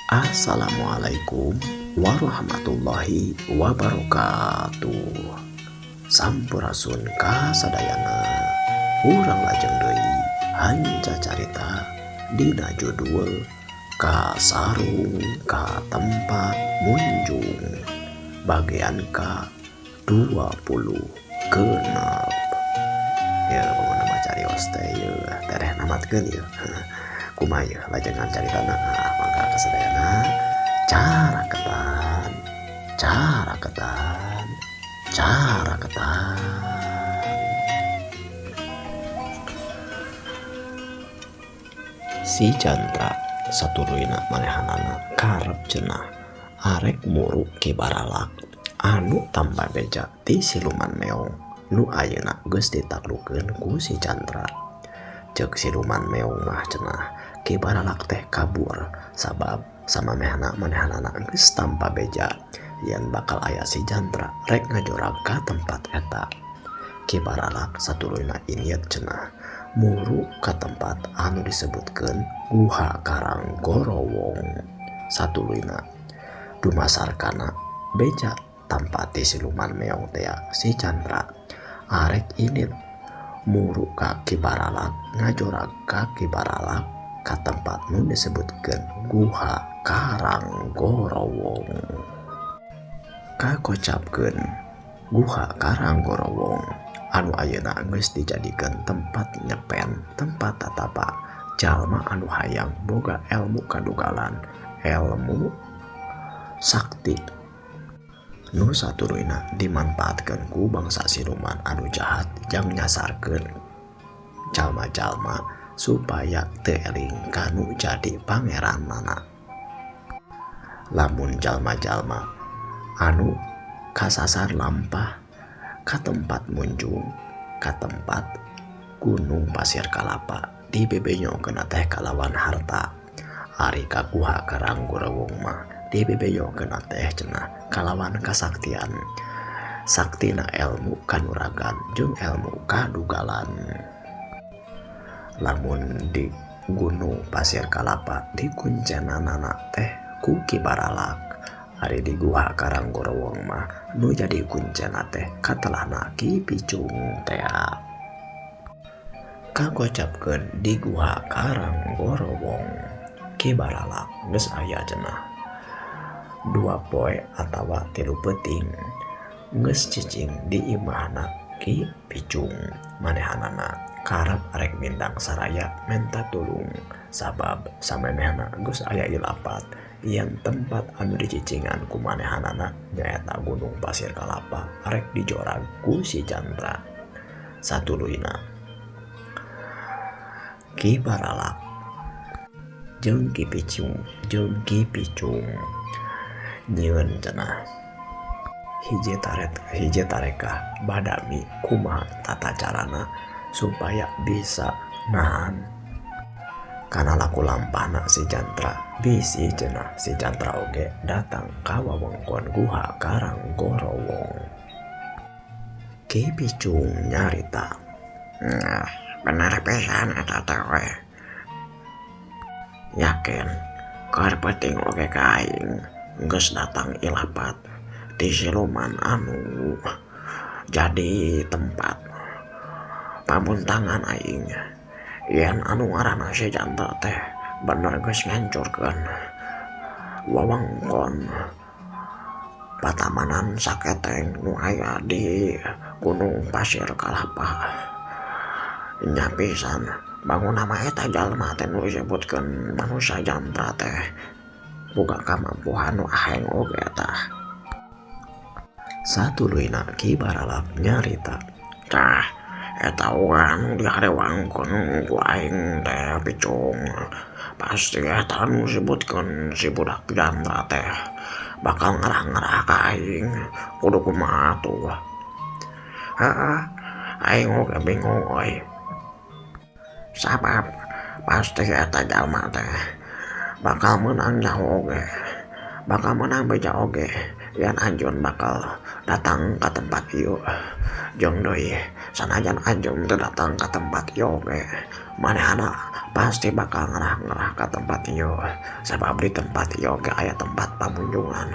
Assalamualaikum warahmatullahi wabarakatuh. Sampurasun kasadayana urang lajeng deui hanca carita dina judul Kasarung ka tempat munjung bagian ke-20 ya pokoknya mah carios teh ye tereh namatkeun ye kumaha lajengan caritana mangga kasadayana caraketan si jantra satuluyna manehanana karep cenah arek muru kibaralak anu tambah beja ti siluman meong nu ayeuna geus ditaklukeun ku si jantra. Ceuk siluman meong mah cenah kibaralak teh kabur sabab samamehna manehanana geus tampa beja yen bakal aya si jantra rek ngajorag ka tempat eta. Kibaralak satuluyna inyet cenah muru ka tempat anu disebutkeun Guha Karanggorowong. Satuluyna dumasarkana beja tanpa ti siluman meong teh si jantra arek init muru ka kibaralak ngajorag ka kibaralak ka tempat nu disebutkeun Guha Karanggorowong. Kakocapkeun Guha Karanggorowong anu ayeuna geus dijadikeun tempat nyepen, tempat tatapa jalma anu hayang boga elmu kadugalan, elmu sakti nu saturuyna dimanfaatkeun ku bangsa siluman anu jahat jang nyasarkeun jalma-jalma supaya teu eling kanu jadi pangeranana. Lamun jalma-jalma anu kasasar lampah ka tempat munjung ka tempat gunung pasir kalapa dibebenyongkeun teh kalawan harta. Ari ka Guha Karanggorowong mah dibebenyongkeun teh cenah kalawan kasaktian, saktina elmu kanuragan jeung elmu kadugalan. Lamun di gunung pasir kalapa dikuncenanana teh ku kibaralak, ari di Guha Karanggorowong mah nu jadi kuncena teh katelahna Ki Picung teh. Kagocapkeun di Guha Karanggorowong kibaralak geus aya cenah 2 poe atawa 3 peuting geus cicing di imahna Ki Picung. Manehanana karep arek mindang saraya menta tulung sabab samemehna geus aya ilapat yen tempat anu dicicingan ku manehanana nyaeta gunung pasir kalapa arek dijorag ku si jantra. Satuluyna kibaralak jeung Ki Picung nyieun cenah hiji tarekah badami kumaha tata carana supaya bisa nahan kana laku lampahna si jantra. Bisi cenah si jantra oge datang ka wewengkon Guha Karanggorowong. Ki Picung nyarita, bener pisan eta teh we. Yakin keur peuting oge ka aing geus datang ilapat ti siluman anu jadi tempat pabuntangan aing yen anu ngaranna si jantra teh bener geus ngancurkeun wewengkon patamanan saketeng nu aya di gunung pasir kalapa. Nya pisan bangun nama eta jalma teh nu disebutkeun manusia jantra teh boga kamampuan nu aheng oge tah. Satuluyna kibaralak nyarita, tah eta anu diharewangkeun ku aing teh Picung pasti eta nu disebutkeun si budak jantra teh bakal ngarah-ngarah ka aing kudu kumaha tuh. Heeh, aing oge bingung euy. Sabab pasti eta jalma teh bakal menang jauh oge, bakal menang beja oge Yan Anjeun bakal datang ke tempat ieu jeung deui sanajan Anjeun teu datang ke tempat ieu ge manehna pasti bakal ngarah-ngarah ke tempat ieu sabab di tempat ieu ge aya tempat pamunjungan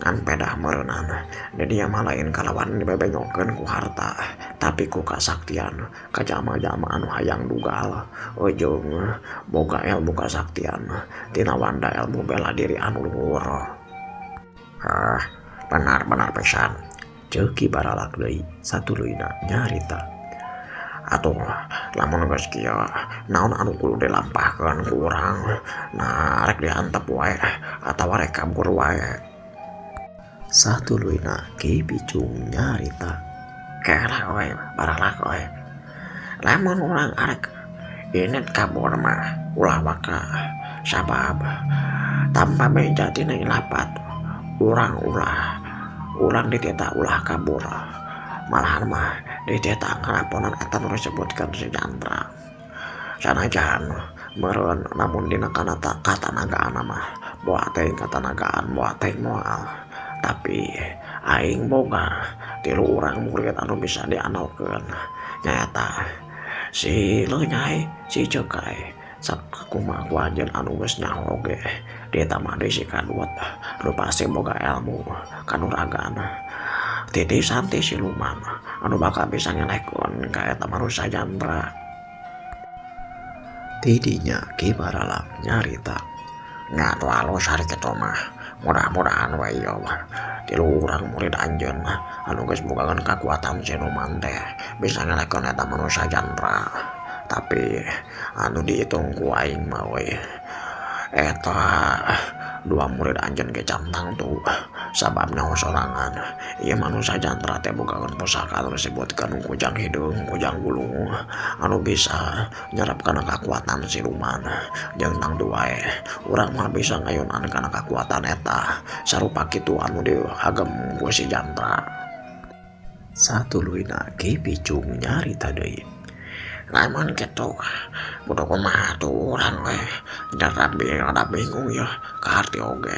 ngan pedah meureunan di dieu mah lain kalawan dibebenyokeun ku harta tapi ku kasaktian ka jalma-jalma anu hayang dugal jeung boga ilmu kasaktian tina wanda ilmu bela diri anu luhur. Benar-benar pesan ceuk Ki Baralak deui satuluyna nyarita. Atuh lamun geus kieu naon anu kudu dilampahkeun ku urang nah rek diantep wae atawa rek kabur wae. Satuluyna Ki Bicung nyarita. Kera we Baralak we lamun urang arek inet kabur mah ulah waka sabab tanpa beja tina lapat urang diteta ulah kabur malahan mah diteta ngaraponan eta nu disebutkeun si Jantra sanajan meureun namun dina katanagaan mah boa teuing katanagaan boa teuing moal tapi aing boga 3 urang murid anu bisa diandalkeun nyaeta si Leunyae si Cekai sakumaha ku anjeun anu geus nyaho ge dieta mah deui si Kadut nu pasti boga ilmu kanuragan titisan ti siluman anu bakal bisa ngelehkeun ka eta manusia Jantra. Tidinya Ki Baralak nyarita. Nganu alus hari kitu mah mudah-mudahan we ieu mah 3 urang murid anjeun anu geus bogakeun kakuatan siluman teh bisa ngelehkeun eta manusia Jantra. Tapi anu dihitung ku aing mah we eta 2 murid anjeun ge cantang tuh sabab nyaho sorangan ieu manusia Jantra teh bogakeun pusaka anu disebutkeun kujang hideung kujang gulung anu bisa nyerep kana kakuatan siluman jeung tangtu wae urang mah bisa ngayunan kana kakuatan eta sarupa kitu anu diagem ku si Jantra. Satuluyna Ki Bicung nyarita deui. Lamun kitu kudu kumaha tuh urang we rada bingung ya ka arti oge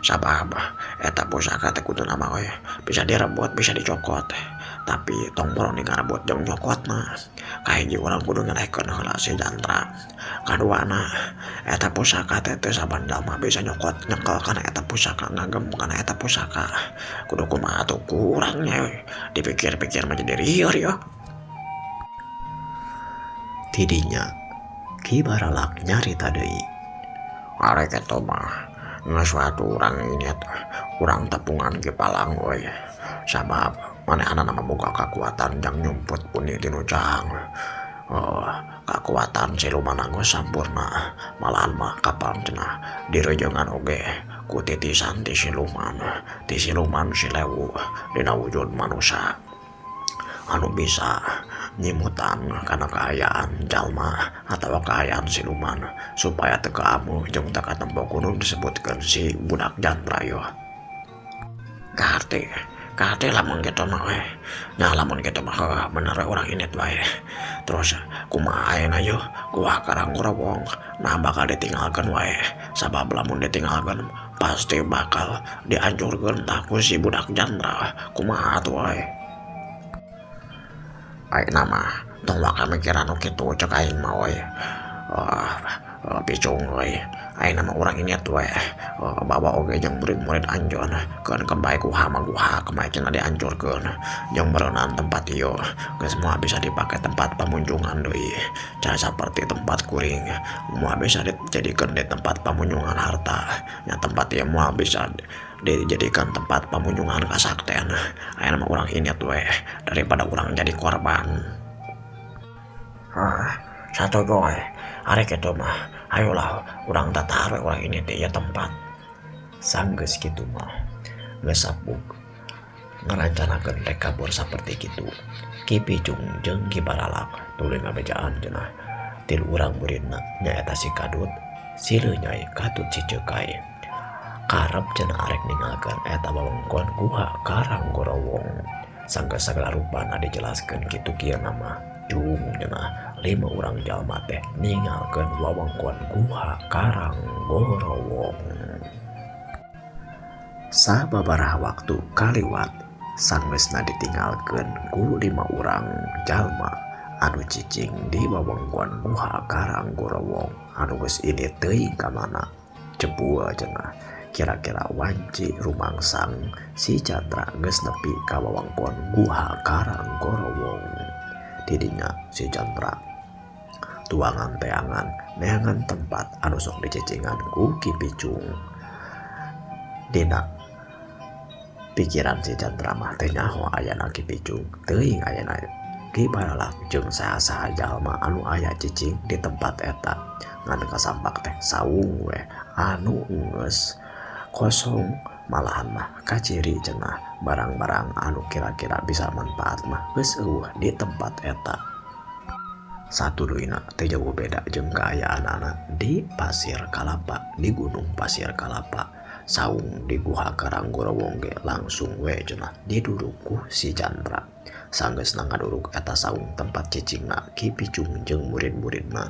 sabab eta pusaka teh kudu nama we bisa direbut bisa dicokot tapi tong borong ngarebut jeung nyokot mah kahiji urang kudu ngelehkeun heula si Jantra kaduana eta pusaka teh teu saban jalma bisa nyokot nyekel kana eta pusaka ngagem kana eta pusaka kudu kumaha tuh kurang nya we dipikir-pikir mah jadi rieur ya. Tidinya Ki Baralak nyarita deui. Arek kitu mah geus suatu urang inyet urang tepungan Ki Palang we sabab manehna mah boga kakuatan jang nyumput puni tinu cang. Kakuatan siluman geus sampurna malahan mah kapal cenah direjengan oge ku titisan ti siluman si Lewu dina wujud manusia anu bisa nyimutan kana kaayaan jalma atawa kaayaan siluman supaya teu kaamuh jeung teu katempo kudu disebutkeun si budak Jantra yo. Karte lamun kitu mah we. Nah lamun kitu mah bener urang inet wae. Terus kumaha ayeuna yo kuah karang growong nah bakal ditinggalkeun wae sabab lamun ditinggalkeun pasti bakal dihancurkeun tah ku si budak Jantra. Kumaha atuh wae. Ayeuna mah tong waka mikir anu kitu ceuk aing mah we. Bicung we. Ayeuna mah urang inyet we. Bawa oge jeung murid-murid anjeun keun kebae kuha mah kuha kemae cenah dihancurkeun jeung beureunan tempat ieu geus moal bisa dipake tempat pamunjungan deui. Cara saperti tempat kuring moal bisa dijadikeun di tempat pamunjungan harta. Nya tempat ieu moal bisa dijadikan tempat pamunjungan kasakten. Ayeuna mah urang inyet we daripada urang jadi korban. Satuju we. Arek kitu mah ayolah urang tatar we urang ini teh ieu tempat. Sanggeus kitu mah geus sabuk ngarancanakeun rek kabur saperti kitu. Ki Bicung jeung Ki Baralak tuluy ngabejaan cenah 3 urang muridna nyaeta si Kadut, si Leunyae katut si Cekai. Karep cenah arek ninggalkeun eta wewengkon guha karang gorowong. Sanggeus sagala rupana dijelaskeun kitu kieu mah jung cenah 5 urang jalma teh ninggalkeun wewengkon guha karang gorowong. Sababaraha waktu kaliwat sanggeusna ditinggalkeun ku 5 urang jalma anu cicing di wewengkon Guha Karanggorowong anu geus ini teuing ka mana. Cepua cenah kira-kira wanci rumangsang si Chandra geus nepi ka wewengkon Guha Karanggorowong. Didinya si Chandra tuangan teangan neangan tempat anu sok dicicingan ku Ki Picung. Dina pikiran si Chandra mah teh nyaho ayana Ki Picung, teuing ayana Ki Baralak jeung saha-saha jalma anu aya cicing di tempat eta. Ngan kasampak teh saung we anu geus kosong, malahan mah kaciri cenah barang-barang anu kira-kira bisa manfaat mah geus eueuh di tempat eta. Satuluyna teh jauh beda jeung kaayaanana di Pasir Kalapa, di Gunung Pasir Kalapa. Saung di Guha Karanggorowong ge langsung we cenah diduruk ku si Chandra. Sanggeusna ngaduruk eta saung tempat cicingna Ki Picung jeung murid-muridna.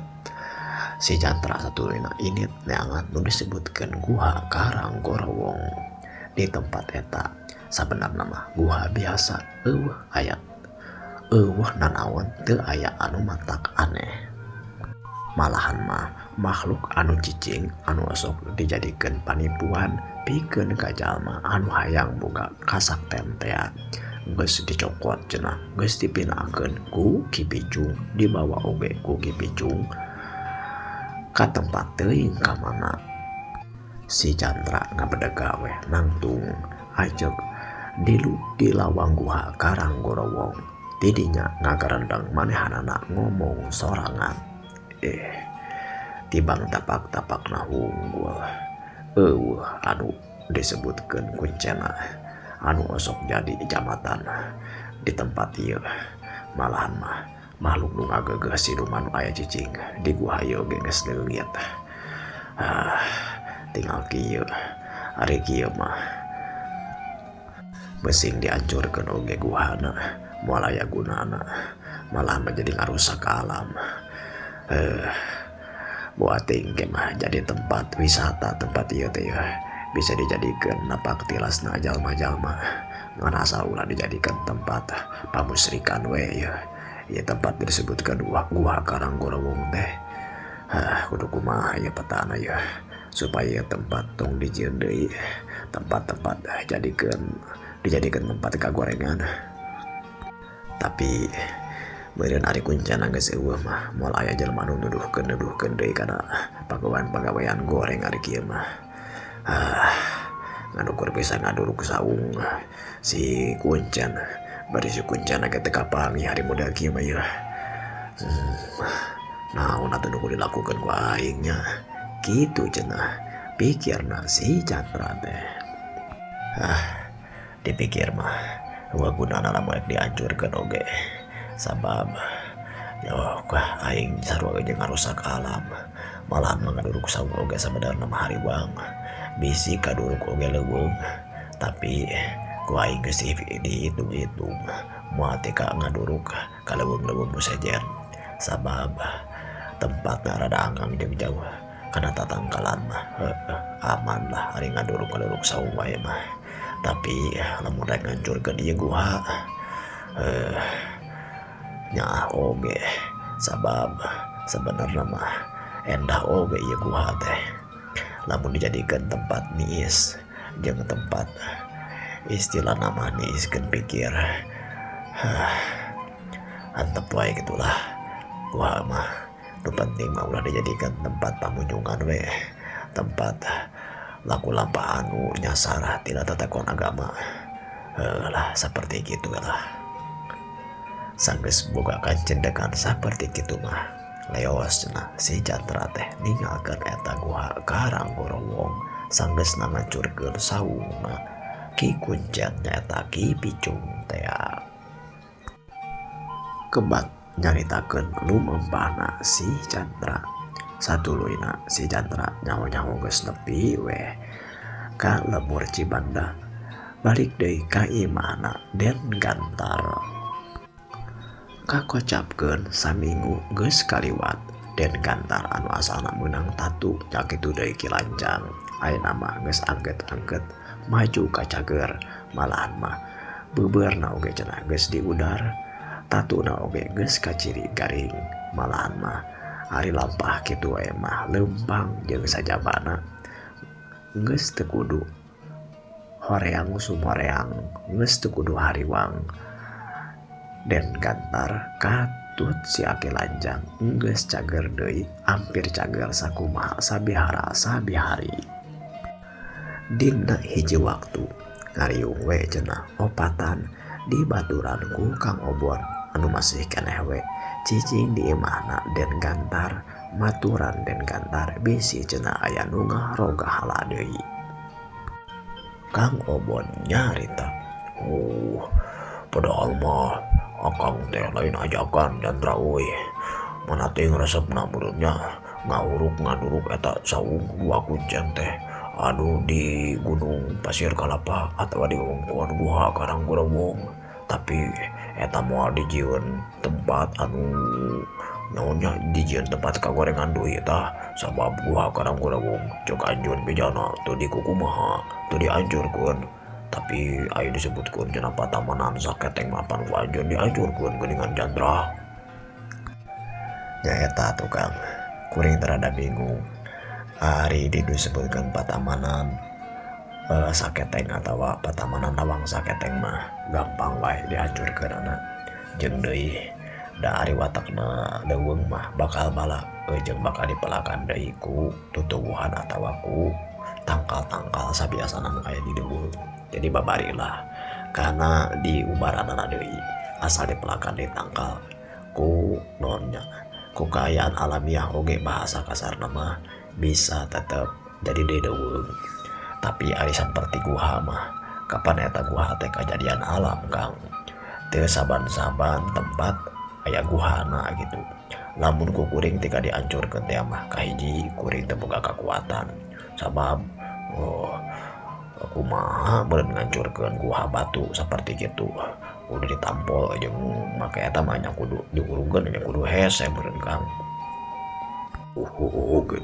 Si Chandra satuluyna init neangan nu disebutkeun Guha Karanggorowong. Di tempat eta sabenarna mah guha biasa, eueuh aya nanaon teu aya anu matak aneh. Malahan mah makhluk anu cicing anu sok dijadikeun panipuan pikeun ka jalma anu hayang boga kasakten-tea geus dicokot cenah geus dipinahkeun ku Ki Picung, dibawa oge ku Ki Picung ka tempat teuing ka mana. Si Chandra ngabedega we nangtung ajeg di lawang Guha Karanggorowong. Didinya ngagarendeng manehanana ngomong sorangan. Tibang tapak-tapakna unggul eueuh anu disebutkeun kuncena anu osok jadi jamatan di tempat ieu. Malahan mah makhluk nu ngageugeuh siluman nu aya cicing di guha ieu ge geus leungit. Tinggal kieu ari kieu mah besing dihancurkeun oge guhana moal aya gunana, malahan menjadi ngarusak alam. Buat tingke mah jadi tempat wisata. Tempat ieu teh bisa dijadikeun napak tilasna jalma-jalma ngan asal ulah dijadikan tempat pamusrikan we ieu. Ieu tempat disebutkeun Guha Karanggorowong teh. Kudu kumaha ieu petana ieu supaya tempat tong dijieun deui, tempat-tempat dijadikeun tempat kagorengan. Tapi meureun ari kuncana geus eueuh mah moal aya jelema nu nuduhkeun deui kana pagawean goreng ari kieu mah. Ngadukur bisa ngaduruk saung si Kuncen bari si Kuncen ge teu kapangi hari model kieu mah ieu. Naon atuh nu kudu dilakukeun ku aing nya kitu cenah pikirna si Chandra teh. Dipikir mah wa gunana lamun dihancurkeun oge sabab aing sarua jeung ngarusak alam. Malahan ngaduruk saung oge sabenerna mah hariwang bisi kaduruk oge leuweung, tapi ku aing geus dihitung-hitung moal teh ka ngaduruk ka leuweung-leuweung nu sejen sabab tempatna rada anggang jeung jauh kana tatangkalan mah. Aman lah ari ngaduruk saung wae mah. Tapi lamun rek ngancurkeun ieu guha nyaah oge sabab sebenarnya mah endah oge ieu guha teh lamun dijadikeun tempat niis jeung tempat istilah nama niiskeun pikir. Antep wae gitulah guha mah. Nu penting mah ulah dijadikan tempat pamunjungan we, tempat laku lampa anu nyasar tina tatakon agama. Lah seperti gitu lah. Sanggeus boga kancendekan saperti kitu mah leos cenah si Chandra teh ninggalkeun eta Guha Karanggorowong sanggeusna ngancurkeun saungna Ki Kuncen nyaeta Ki Picung teh. Kebat nyaritakeun lumempahna si Chandra. Satuluyna si Chandra nyaho-nyaho geus nepi we ka Lemur Cibanda, balik deui ka imahna Den Gantar. Kakocapkeun saminggu geus kaliwat, Den Gantar anu asalna meunang Tatu nya kitu deui Ki Lanjang ayeuna mah geus angget-angget maju ka cager malahan mah beberna oge cenah geus di udar tatuna oge geus kaciri garing malahan mah ari lampah kitu wae mah lempang jeung sajabana geus teu kudu horeang sumoreang geus teu kudu hariwang den gantar katut si Aki Lanjang geus cager deui ampir cager sakumaha sabihara sabihari. Dina hiji waktu ngariung we cenah opatan di baturan ku Kang Obon anu masih keneh we cicing di imahna den gantar maturan den gantar bisi cenah aya nu ngarogahala deui. Kang Obon nyarita, padahal mah akang teh lain ajakan Jandra euy. Mana teh resepna meureunnya ngauruk ngaduruk eta saung dua kuncen teh anu di Gunung Pasir Kalapa atawa di wewengkon Guha Karanggorawong. Tapi eta moal dijieun tempat anu naonnya dijieun tempat kagorengan deui tah sabab Guha Karanggorawong cok anjeun bejana teu dikukumaha teu dianjurkeun. Tapi aya disebutkeun cenah patamanan saketeng mapan ku anjeun dianjurkeun geuningan Jandra. Nyaeta tukang kuring terada bingung ari disebutkeun patamanan saketeng atawa patamanan lawang saketeng mah gampang wae dihancurkeunana jeung deui da ari watakna leuweung mah bakal bala jeung bakal dipelakan deui ku tutuwuhan atawa ku tangkal-tangkal sabiasana nu aya di leuweung. Jadi babarilah karena di ubaranana deui asal dipelakan ditangkal ku nonnya ku kaayaan alamiah oge bahasa kasarna mah bisa tetep jadi dedeuweung. Tapi ari saperti guha mah kapan eta guha teh kajadian alam Kang teu saban-saban tempat aya guhana gitu. Lamun ku kuring tika dihancurkeun teh mah kahiji kuring teu boga kakuatan sabab kumaha beureun ngancurkeun guha batu saperti kitu kudu ditampol jeung make eta mah nya kudu diurungkeun nya kudu hese beureun Kang.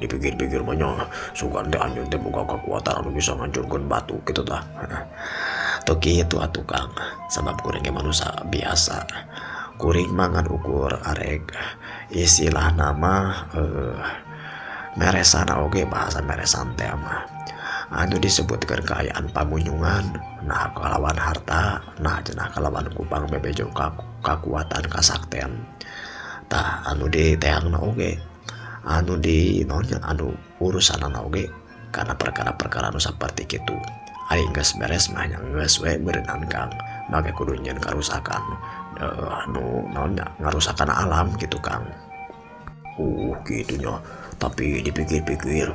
Dipikir-pikir mah nya sugan teh anjeun teh boga kakuatan anu bisa ngancurkeun batu kitu tah. Teu kitu atuh Kang, sabab kuring ge manusia biasa. Kuring mah ngan ukur arek istilahna mah meresana oge bahasa meresan teh mah anu disebutkeun kaayaan pamunyungan nah kalawan harta nah cenah kalawan kupang bebejo kakuatan kasakten tah anu di teangna oge anu di naonnya anu urusanana oge karena perkara-perkara anu saperti kitu ari geus beres mah nya geus we beureunan Kang make kudu nyeun karusakan anu naonnya ngarusakan alam gitu Kang. Gitu nya tapi dipikir-pikir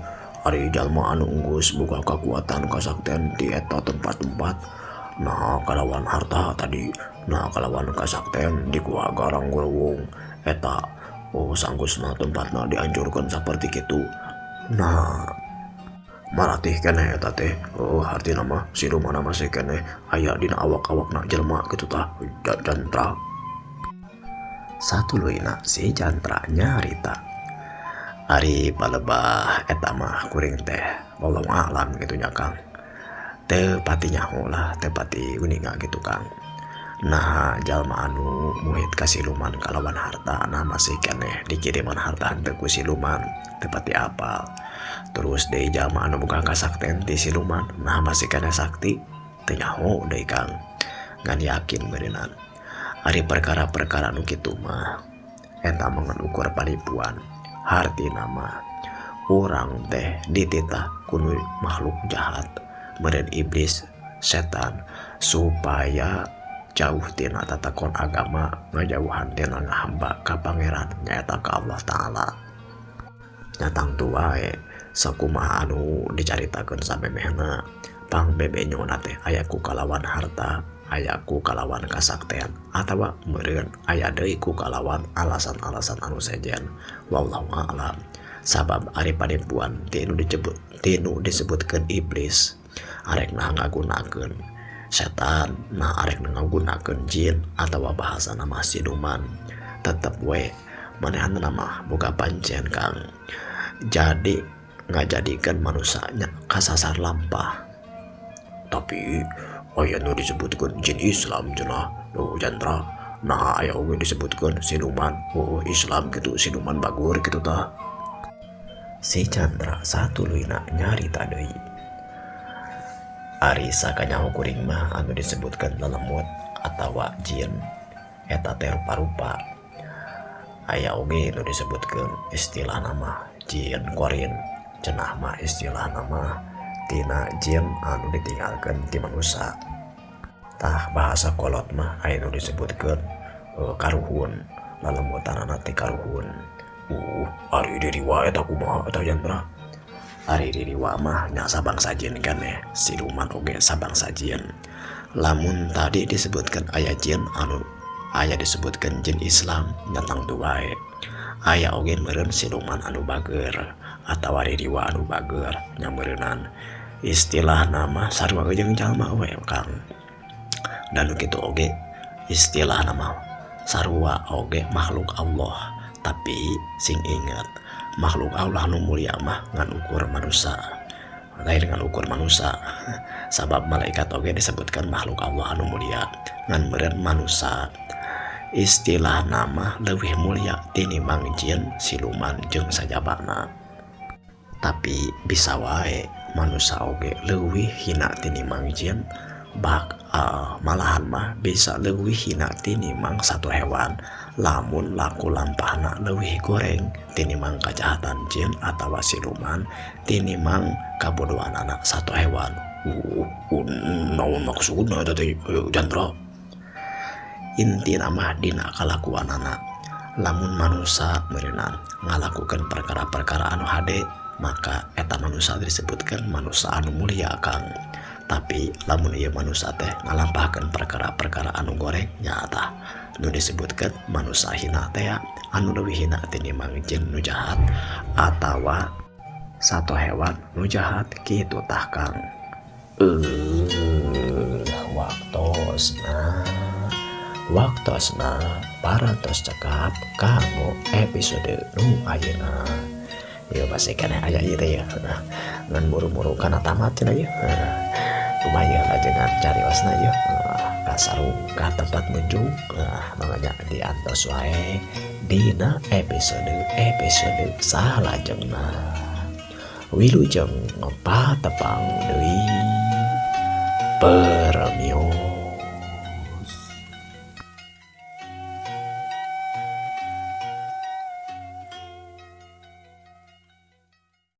ari jalma anu geus boga kakuatan kasaktian di eta tempat-tempat nah kalawan harta tadi nah kalawan kasaktian di Guha Karanggorawong eta sanggusna tempatna dianjurkeun saperti kitu. Nah maratih keneh eta teh hartina mah silumana masih keneh aya dina awak-awakna jelema kitu tah Jantra. Satuluina si Jantra nyarita ari palebah eta mah kuring teh wallahu alam gitu nya Kang teu pati nyaho lah teu pati uninga gitu Kang. Nah jalma anu muhit ka siluman kalawan harta nah masih keneh dikiriman harta teu ku siluman teu pati apal. Terus deui jalma anu boga kasakten ti siluman nah masih keneh sakti teu nyaho deui Kang. Ngan yakin beuneunan ari perkara-perkara nu kitu mah eta mah ukur panipuan hartina mah urang teh dititah ku makhluk jahat meureun iblis setan supaya jauh tina tatakon agama ngajauhan tina ngahamba ka pangeran nyaeta ka Allah Ta'ala. Nyatang tu wae sakumaha anu dicaritakeun samemehna pangbebenyona teh aya ku kalawan harta aya ku kalawan kasaktian atawa meureun aya deui ku kalawan alasan-alasan anu sejen wallahu a'lam. Sabab ari panipuan tinu disebutkeun iblis arek nah ngagunakeun setan nah arek nah ngagunakeun jin atawa bahasa nama siluman tetep we manehna mah boga pancen Kang jadi ngajadikeun manusanya kasasar lampah Tapi aya nu disebutkeun jin Islam cenah Jandra. Nah aya oge disebutkeun siluman Islam gitu, siluman bagur gitu tah. Si Chandra satuluyna nyarita deui. Ari sakanyaho kuring mah anu disebutkeun lelemut atawa jin eta teh rupa-rupa. Aya oge nu disebutkeun istilah nama jin korin, cenah mah istilah nama tina jin anu ditinggalkeun ti manusia. Tah bahasa kolot mah aya nu disebutkeun karuhun, lalemutanana teh karuhun. Ari diriwa eta kumaha eta Jandra? Ari diriwa mah nya sabangsa jin kan siluman oge sabangsa jin. Lamun tadi disebutkan aya jin anu aya disebutkan jin Islam nyatang tu wae. Aya oge meureun siluman anu bager atawa diriwa anu bager nya meureunan. Istilah nama sarua jeung jalma we Kang. Dan kitu oge istilah nama sarua oge makhluk Allah, tapi sing ingat makhluk Allah nu mulia mah ngan ukur manusia, lain ngan ukur manusia. Sabab malaikat oge disebutkan makhluk Allah anu mulia ngan meureun manusia. Istilah nama leuwih mulia tinimbang jin, siluman jeung sajabana. Tapi bisa wae manusia oge leuwih hina tinimbang jin, malahan mah bisa leuwih hina tinimbang satu hewan lamun laku lampahna leuwih goreng tinimbang kajahatan jin atawa siluman tinimbang kabodohan anak satu hewan. Naon maksudna eta teh Jandra? Intina mah dina kalakuan anak lamun manusia meureunan ngalakukeun perkara-perkara anu hade maka eta manusia disebutkan manusia anu mulia Kang. Tapi lamun ieu manusia teh ngalampahkeun perkara-perkara anu goreng nyata nu disebutkan manusia hina teh anu leuwih hina tinimbang jin nu jahat atawa satu hewan nu jahat kitu tah Kang. Waktosna parantos cekap kanggo episode nu ayeuna. Ieu pasti kana aya ieu teh ya. Ngan buru-buru kana tamat cenah ieu. Lumayan ajengan cariosna ieu. Kasaru ka tempat menuju manganya diantos wae dina episode salajengna. Wilujeng patepang deui. Permio